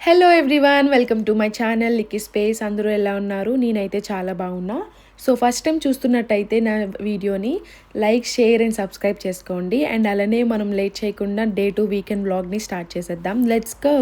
Hello everyone, welcome to my channel లిక్కీ space. అందరూ ఎలా ఉన్నారు? నేనైతే చాలా బాగున్నా. సో ఫస్ట్ టైం చూస్తున్నట్టయితే నా వీడియోని లైక్, షేర్ అండ్ సబ్స్క్రైబ్ చేసుకోండి. అండ్ అలానే మనం లేట్ చేయకుండా డే టు వీకెండ్ వ్లాగ్ని స్టార్ట్ చేసేద్దాం. Let's go.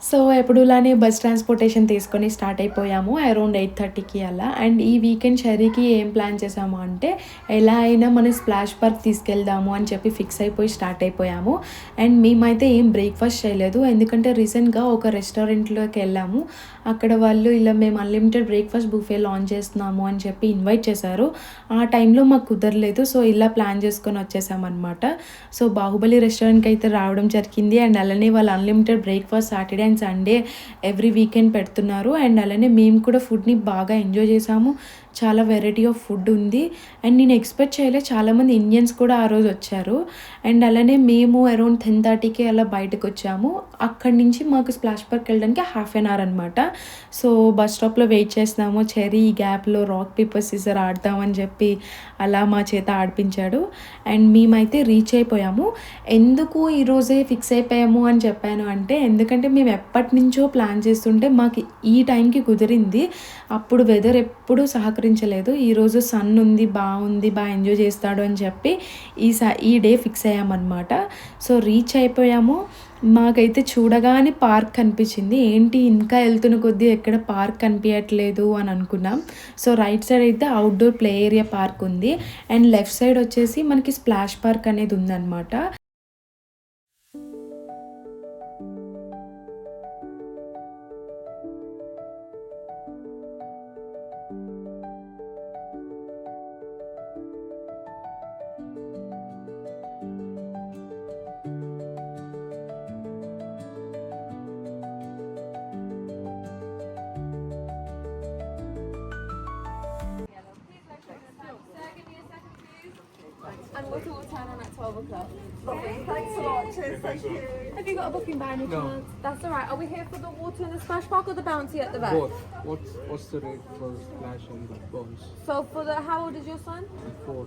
సో ఎప్పుడులానే బస్ ట్రాన్స్పోర్టేషన్ తీసుకొని స్టార్ట్ అయిపోయాము అరౌండ్ 8:30కి అలా. అండ్ ఈ వీకెండ్ షరీకి ఏం ప్లాన్ చేసాము అంటే ఎలా అయినా మనం స్ప్లాష్ పార్క్ తీసుకెళ్దాము అని చెప్పి ఫిక్స్ అయిపోయి స్టార్ట్ అయిపోయాము. అండ్ మేమైతే ఏం బ్రేక్ఫాస్ట్ చేయలేదు, ఎందుకంటే రీసెంట్గా ఒక రెస్టారెంట్లోకి వెళ్ళాము. అక్కడ వాళ్ళు ఇలా మేము అన్లిమిటెడ్ బ్రేక్ఫాస్ట్ బుఫే లాంచ్ చేస్తున్నాము అని చెప్పి ఇన్వైట్ చేశారు. ఆ టైంలో మాకు కుదరలేదు, సో ఇలా ప్లాన్ చేసుకొని వచ్చేసామన్నమాట. సో బాహుబలి రెస్టారెంట్కి అయితే రావడం జరిగింది. అండ్ అలానే వాళ్ళు unlimited breakfast Saturday and Sunday every weekend పెడుతున్నారు. అండ్ అలానే మేము కూడా ఫుడ్ని బాగా ఎంజాయ్ చేసాము. చాలా వెరైటీ ఆఫ్ ఫుడ్ ఉంది. అండ్ నేను ఎక్స్పెక్ట్ చేయలేదు, చాలామంది ఇండియన్స్ కూడా ఆ రోజు వచ్చారు. అండ్ అలానే మేము అరౌండ్ 10:30కి అలా బయటకు వచ్చాము. అక్కడి నుంచి మాకు స్ప్లాష్ పార్క్ వెళ్ళడానికి హాఫ్ అన్ అవర్ అనమాట. సో బస్ స్టాప్లో వెయిట్ చేస్తున్నాము. చెరీ ఈ గ్యాప్లో రాక్ పేపర్ సిజర్ ఆడతామని చెప్పి అలా మా చేత ఆడిపించాడు. అండ్ మేమైతే రీచ్ అయిపోయాము. ఎందుకు ఈరోజే ఫిక్స్ అయిపోయాము అని చెప్పాను అంటే, ఎందుకంటే మేము ఎప్పటి నుంచో ప్లాన్ చేస్తుంటే మాకు ఈ టైంకి కుదిరింది. అప్పుడు వెదర్ ఎప్పుడు సహకరించలేదు. ఈరోజు సన్ ఉంది, బాగుంది, బాగా ఎంజాయ్ చేస్తాడు అని చెప్పి ఈ డే ఫిక్స్ అయ్యామన్నమాట. సో రీచ్ అయిపోయాము. మాకైతే చూడగానే పార్క్ కనిపించింది. ఏంటి ఇంకా వెళ్తున్న కొద్దీ ఎక్కడ పార్క్ కనిపించట్లేదు అని అనుకున్నాం. సో రైట్ సైడ్ అయితే అవుట్డోర్ ప్లే ఏరియా పార్క్ ఉంది. అండ్ లెఫ్ట్ సైడ్ వచ్చేసి మనకి స్ప్లాష్ పార్క్ అనేది ఉందన్నమాట. And water will turn on at 12 o'clock. Okay, thanks a lot. Cheers, thank you. Have you got a booking by any chance? That's all right. Are we here for the water in the splash park or the bouncy at the back? Both. What's the rate for the splash and the bounce? So for the, how old is your son? 4.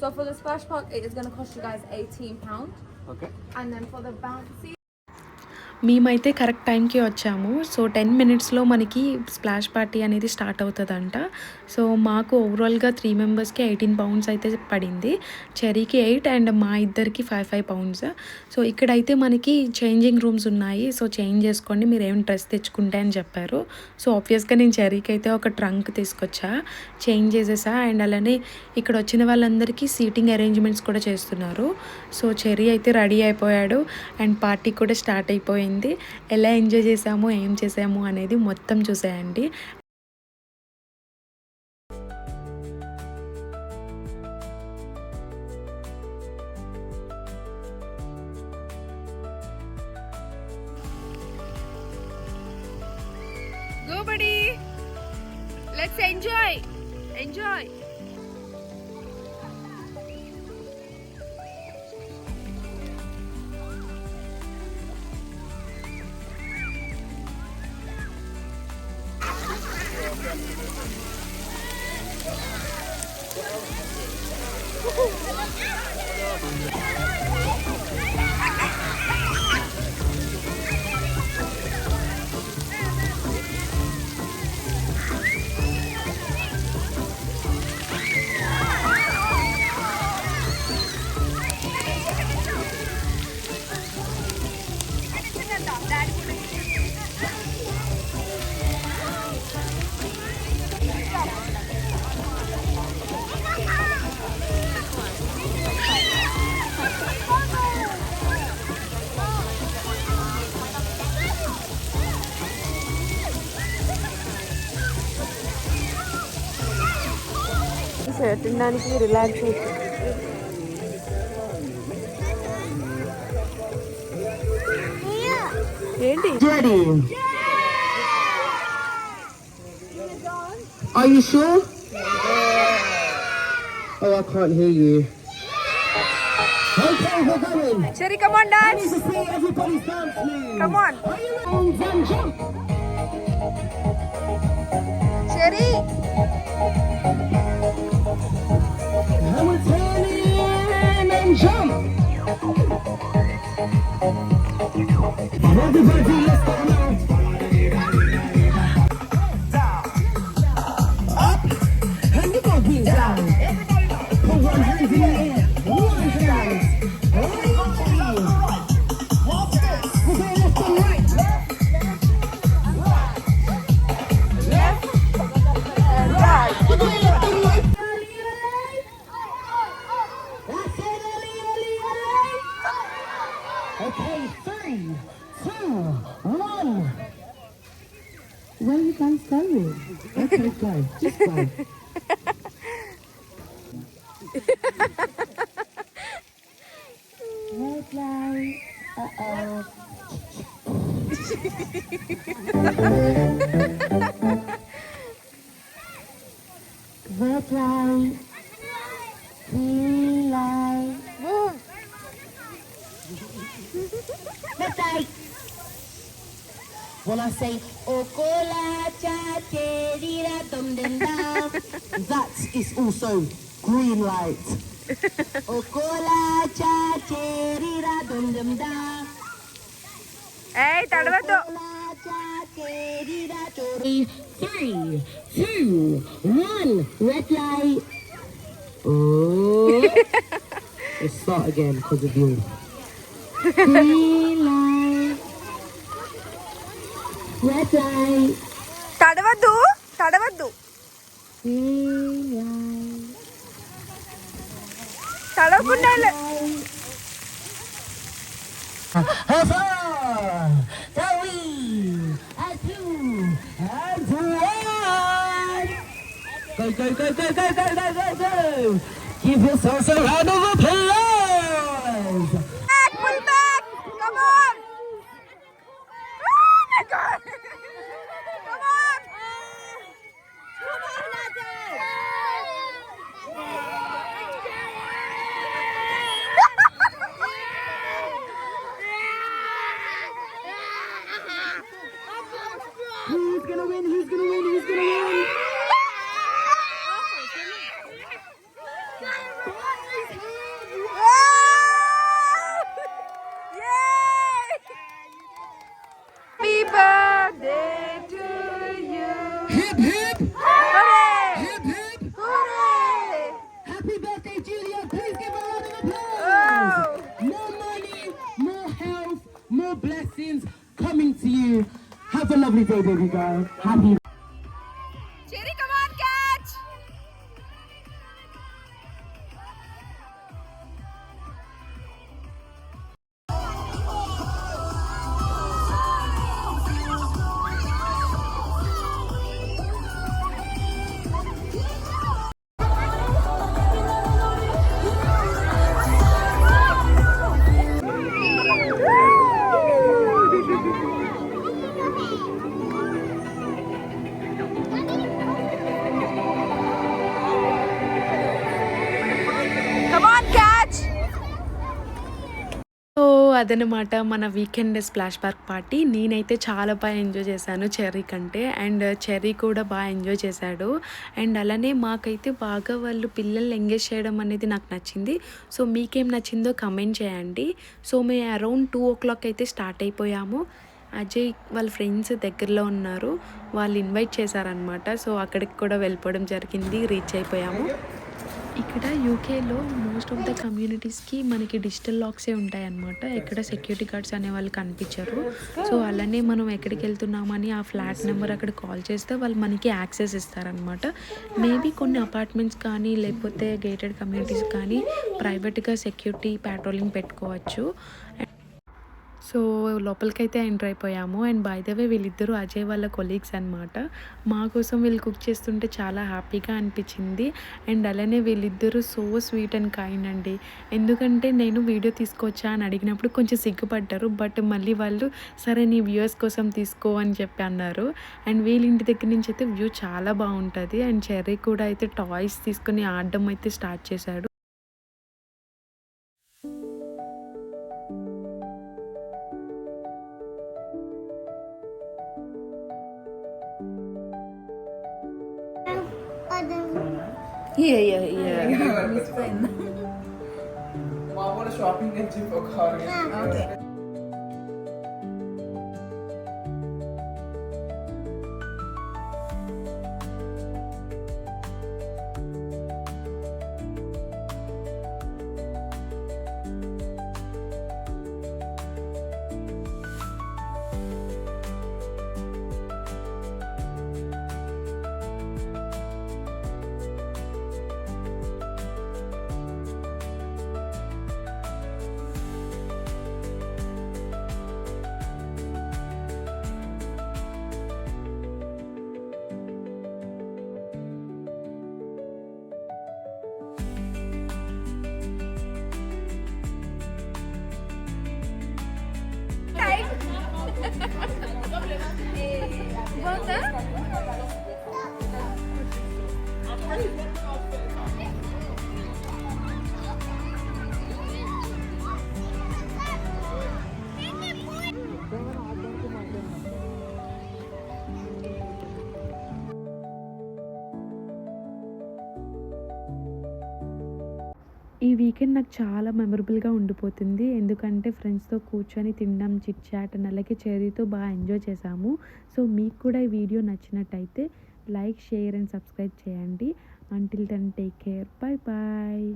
So for the splash park, it is going to cost you guys £18. Okay. And then for the bouncy, మేమైతే correct టైంకి వచ్చాము. So 10 మినిట్స్లో మనకి splash party అనేది start అవుతుందంట. So మాకు ఓవరాల్గా 3 మెంబర్స్కి 18 పౌండ్స్ అయితే పడింది. చెరీకి 8 అండ్ మా ఇద్దరికి 5 పౌండ్స్. సో ఇక్కడైతే మనకి చేంజింగ్ రూమ్స్ ఉన్నాయి. సో చేంజ్ చేసుకోండి, మీరు ఏం డ్రెస్ తెచ్చుకుంటే అని చెప్పారు. సో ఆబ్వియస్గా నేను చెరీకి అయితే ఒక ట్రంక్ తీసుకొచ్చా, చేంజ్ చేసేసా. అండ్ అలానే ఇక్కడ వచ్చిన వాళ్ళందరికీ సీటింగ్ అరేంజ్మెంట్స్ కూడా చేస్తున్నారు. సో చెరీ అయితే రెడీ అయిపోయాడు అండ్ పార్టీ కూడా స్టార్ట్ అయిపోయింది. ఎలా ఎంజాయ్ చేసాము, ఏం చేసాము అనేది మొత్తం చూసేయండి. go buddy. Let's enjoy. Enjoy. తినడానికి రిలాక్స్ ఏంటి Daddy. Are you sure? Oh, I can't hear you. Okay, we're going. Cherry, come on, dance. Need to see everybody's dance, please. Come on. Are you ready? And jump. Cherry. Hamiltonian and jump. Everybody, let's go now. Okay, 3, 2, 1. Where are you guys going? Okay, go. Just go. Red light. Uh-oh. Red light. Green light. Red light. When I say Okola cha cherira dum dum dum, that is also green light. Okola cha cherira dum dum dum. Hey, తడవద్దు. Okola cha cherira chori. 3, 2, 1. Red light. Oh. Let's start again because of you. Green light. Red light. తడవద్దు. తడవద్దు. Green light. తడవకుండా Hava! Three, and 2, and 1! Go, go, go, go, go, go, go, go, go! Give yourselves a round of applause! pull back. Come on. Oh my god. Come on. Come on, Who's gonna win? Who's gonna win? Who's gonna win? Happy birthday to you. Hip, hip! Hooray! Hip, hip! Hooray! Happy birthday, Julia! Please give her a round of Oh. applause! More money, more health, more blessings coming to you. Have a lovely day, baby girl. Happy. Cherry, come on, catch! Come on, catch! So అదనమాట మన weekend splash park party. నేనైతే చాలా బాగా enjoy చేశాను cherry కంటే, and cherry కూడా బాగా enjoy చేశాడు. అండ్ అలానే మాకైతే బాగా వాళ్ళు పిల్లల్ని ఎంగేజ్ చేయడం అనేది నాకు నచ్చింది. సో మీకేం నచ్చిందో కమెంట్ చేయండి. సో మేము అరౌండ్ 2 o'clock అయితే స్టార్ట్ అయిపోయాము. అజయ్ వాళ్ళ ఫ్రెండ్స్ దగ్గరలో ఉన్నారు, వాళ్ళు ఇన్వైట్ చేశారనమాట. సో అక్కడికి కూడా వెళ్ళిపోవడం జరిగింది, రీచ్ అయిపోయాము. ఇక్కడ యూకేలో మోస్ట్ ఆఫ్ ద కమ్యూనిటీస్కి మనకి డిజిటల్ లాక్సే ఉంటాయన్నమాట. ఎక్కడ సెక్యూరిటీ గార్డ్స్ అనే వాళ్ళు కనిపించరు. సో అలానే మనం ఎక్కడికి వెళ్తున్నామని ఆ ఫ్లాట్ నెంబర్ అక్కడ కాల్ చేస్తే వాళ్ళు మనకి యాక్సెస్ ఇస్తారనమాట. మేబీ కొన్ని అపార్ట్మెంట్స్ కానీ లేకపోతే గేటెడ్ కమ్యూనిటీస్ కానీ ప్రైవేట్గా సెక్యూరిటీ ప్యాట్రోలింగ్ పెట్టుకోవచ్చు. సో లోపలికైతే ఎంటర్ అయిపోయాము. అండ్ బై ద వే వీళ్ళిద్దరూ అజయ్ వాళ్ళ కొలీగ్స్ అనమాట. మా కోసం వీళ్ళు కుక్ చేస్తుంటే చాలా హ్యాపీగా అనిపించింది. అండ్ అలానే వీళ్ళిద్దరూ సో స్వీట్ అండ్ కైండ్ అండి. ఎందుకంటే నేను వీడియో తీసుకొచ్చా అని అడిగినప్పుడు కొంచెం సిగ్గుపడ్డారు. బట్ మళ్ళీ వాళ్ళు సరే నీ వ్యూవర్స్ కోసం తీసుకో అని చెప్పి అన్నారు. అండ్ వీళ్ళ ఇంటి దగ్గర నుంచి అయితే వ్యూ చాలా బాగుంటుంది. అండ్ చెర్రీ కూడా అయితే టాయ్స్ తీసుకొని ఆడడం అయితే స్టార్ట్ చేశాడు. Yeah. Mom want a shopping and gym for car. Okay. ఈ వీకెండ్ నాకు చాలా మెమరబుల్గా ఉండిపోతుంది. ఎందుకంటే ఫ్రెండ్స్తో కూర్చొని తినడం, చిట్ చాట్, నల్లకి చేరితో బాగా ఎంజాయ్ చేశాము. సో మీకు కూడా ఈ వీడియో నచ్చినట్టయితే లైక్, షేర్ అండ్ సబ్స్క్రైబ్ చేయండి. Until then take care. Bye bye.